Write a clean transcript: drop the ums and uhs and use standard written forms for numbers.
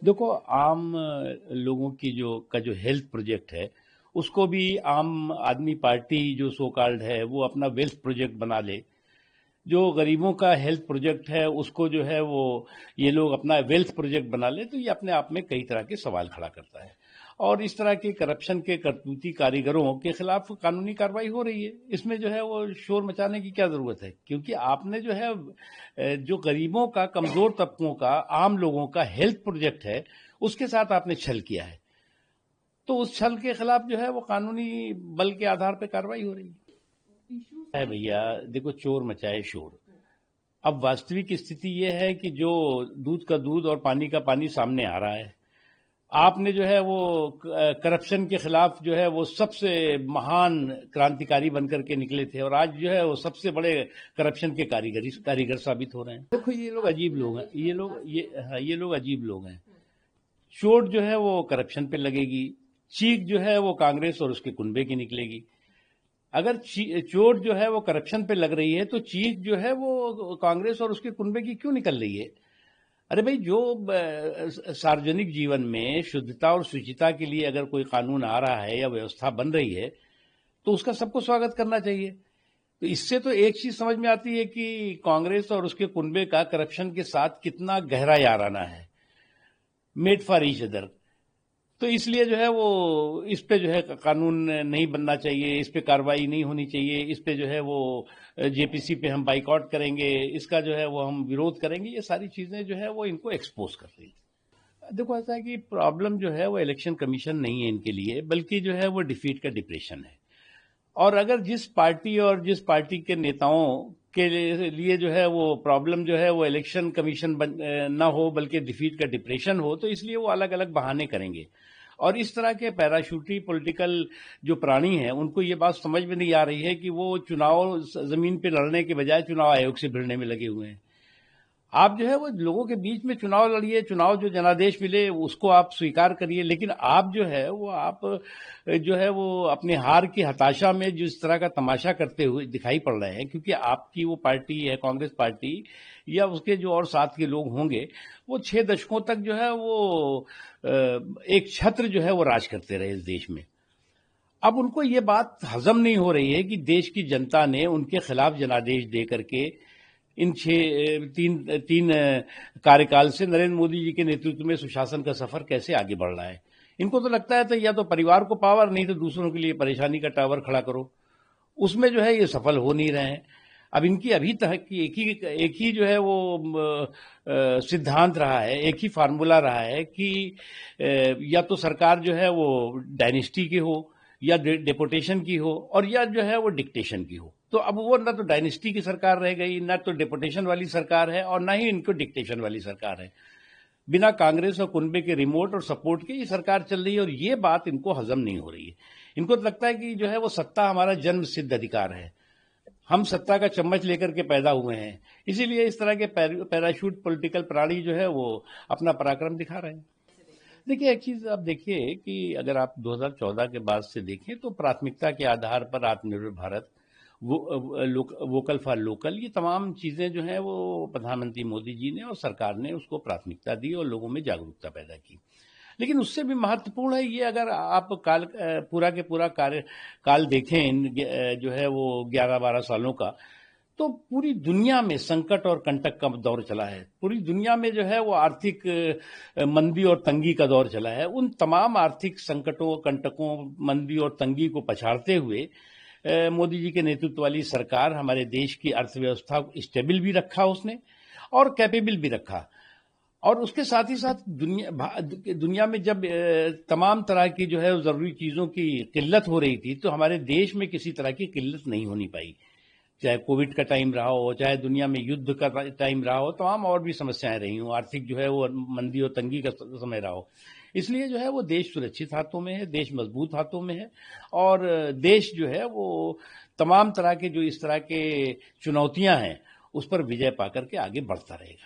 देखो, आम लोगों की जो हेल्थ प्रोजेक्ट है, उसको भी आम आदमी पार्टी जो सो कॉल्ड है, वो अपना वेल्थ प्रोजेक्ट बना ले। जो गरीबों का हेल्थ प्रोजेक्ट है, उसको जो है वो ये लोग अपना वेल्थ प्रोजेक्ट बना ले, तो ये अपने आप में कई तरह के सवाल खड़ा करता है। और इस तरह के करप्शन के करतूती कारीगरों के खिलाफ कानूनी कार्रवाई हो रही है। इसमें जो है वो शोर मचाने की क्या जरूरत है, क्योंकि आपने जो है जो गरीबों का, कमजोर तबकों का, आम लोगों का हेल्थ प्रोजेक्ट है, उसके साथ आपने छल किया है। तो उस छल के खिलाफ जो है वो कानूनी बल के आधार पर कार्रवाई हो रही है भैया। देखो, चोर मचाए शोर। अब वास्तविक स्थिति यह है कि जो दूध का दूध और पानी का पानी सामने आ रहा है। आपने जो है वो करप्शन के खिलाफ जो है वो सबसे महान क्रांतिकारी बनकर के निकले थे, और आज जो है वो सबसे बड़े करप्शन के कारीगर साबित हो रहे हैं। देखो, ये लोग अजीब लोग हैं, ये लोग अजीब लोग हैं। चोट जो है वो करप्शन पे लगेगी, चीख जो है वो कांग्रेस और उसके कुनबे की निकलेगी। अगर चोट जो है वो करप्शन पे लग रही है, तो चीख जो है वो कांग्रेस और उसके कुनबे की क्यों निकल रही है? अरे भाई, जो सार्वजनिक जीवन में शुद्धता और शुचिता के लिए अगर कोई कानून आ रहा है या व्यवस्था बन रही है, तो उसका सबको स्वागत करना चाहिए। तो इससे तो एक चीज समझ में आती है कि कांग्रेस और उसके कुनबे का करप्शन के साथ कितना गहरा याराना है, मेड फॉर ईच अदर। तो इसलिए जो है वो इस पे जो है कानून नहीं बनना चाहिए, इस पे कार्रवाई नहीं होनी चाहिए, इस पे जो है वो जेपीसी पे हम बाइकआउट करेंगे, इसका जो है वो हम विरोध करेंगे। ये सारी चीजें जो है वो इनको एक्सपोज कर रही है। देखो, ऐसा है कि प्रॉब्लम जो है वो इलेक्शन कमीशन नहीं है इनके लिए, बल्कि जो है वो डिफीट का डिप्रेशन है। और अगर जिस पार्टी और जिस पार्टी के नेताओं के लिए जो है वो प्रॉब्लम जो है वो इलेक्शन कमीशन ना हो, बल्कि डिफीट का डिप्रेशन हो, तो इसलिए वो अलग अलग बहाने करेंगे। और इस तरह के पैराशूटी पॉलिटिकल जो प्राणी हैं, उनको ये बात समझ में नहीं आ रही है कि वो चुनाव जमीन पे लड़ने के बजाय चुनाव आयोग से भिड़ने में लगे हुए हैं। आप जो है वो लोगों के बीच में चुनाव लड़िए, चुनाव जो जनादेश मिले उसको आप स्वीकार करिए, लेकिन आप जो है वो आप जो है वो अपने हार की हताशा में जिस तरह का तमाशा करते हुए दिखाई पड़ रहे हैं, क्योंकि आपकी वो पार्टी है कांग्रेस पार्टी, या उसके जो और साथ के लोग होंगे, वो 6 दशकों तक जो है वो एक छत्र जो है वो राज करते रहे इस देश में। अब उनको ये बात हजम नहीं हो रही है कि देश की जनता ने उनके खिलाफ जनादेश दे करके इन तीन कार्यकाल से नरेंद्र मोदी जी के नेतृत्व में सुशासन का सफर कैसे आगे बढ़ रहा है। इनको तो लगता है तो या तो परिवार को पावर, नहीं तो दूसरों के लिए परेशानी का टावर खड़ा करो। उसमें जो है ये सफल हो नहीं रहे हैं। अब इनकी अभी तक की एक ही जो है वो सिद्धांत रहा है, एक ही फार्मूला रहा है कि या तो सरकार जो है वो डायनेस्टी की हो, या डेपुटेशन की हो, और या जो है वो डिक्टेशन की हो। तो अब वो ना तो डायनेस्टी की सरकार रह गई, ना तो डेपुटेशन वाली सरकार है, और ना ही इनको डिक्टेशन वाली सरकार है। बिना कांग्रेस और कुनबे के रिमोट और सपोर्ट के ये सरकार चल रही है, और ये बात इनको हजम नहीं हो रही है। इनको तो लगता है कि जो है वो सत्ता हमारा जन्म सिद्ध अधिकार है, हम सत्ता का चम्मच लेकर के पैदा हुए हैं, इसीलिए इस तरह के पैराशूट पॉलिटिकल प्राणी जो है वो अपना पराक्रम दिखा रहे हैं। देखिए, एक चीज आप देखिए कि अगर आप 2014 के बाद से देखें, तो प्राथमिकता के आधार पर आत्मनिर्भर भारत, वोकल फॉर लोकल, ये तमाम चीजें जो हैं वो प्रधानमंत्री मोदी जी ने और सरकार ने उसको प्राथमिकता दी और लोगों में जागरूकता पैदा की। लेकिन उससे भी महत्वपूर्ण है ये, अगर आप पूरा के पूरा काल देखें जो है वो 11-12 सालों का, तो पूरी दुनिया में संकट और कंटक का दौर चला है। पूरी दुनिया में जो है वो आर्थिक मंदी और तंगी का दौर चला है। उन तमाम आर्थिक संकटों, कंटकों, मंदी और तंगी को पछाड़ते हुए मोदी जी के नेतृत्व वाली सरकार हमारे देश की अर्थव्यवस्था को स्टेबल भी रखा उसने, और कैपेबल भी रखा। और उसके साथ ही साथ दुनिया में जब तमाम तरह की जो है जरूरी चीजों की किल्लत हो रही थी, तो हमारे देश में किसी तरह की किल्लत नहीं होनी पाई। चाहे कोविड का टाइम रहा हो, चाहे दुनिया में युद्ध का टाइम रहा हो, तमाम और भी समस्याएं रही हो, आर्थिक जो है वो मंदी और तंगी का समय रहा हो। इसलिए जो है वो देश सुरक्षित हाथों में है, देश मजबूत हाथों में है, और देश जो है वो तमाम तरह के जो इस तरह के चुनौतियां हैं उस पर विजय पाकर के आगे बढ़ता रहेगा।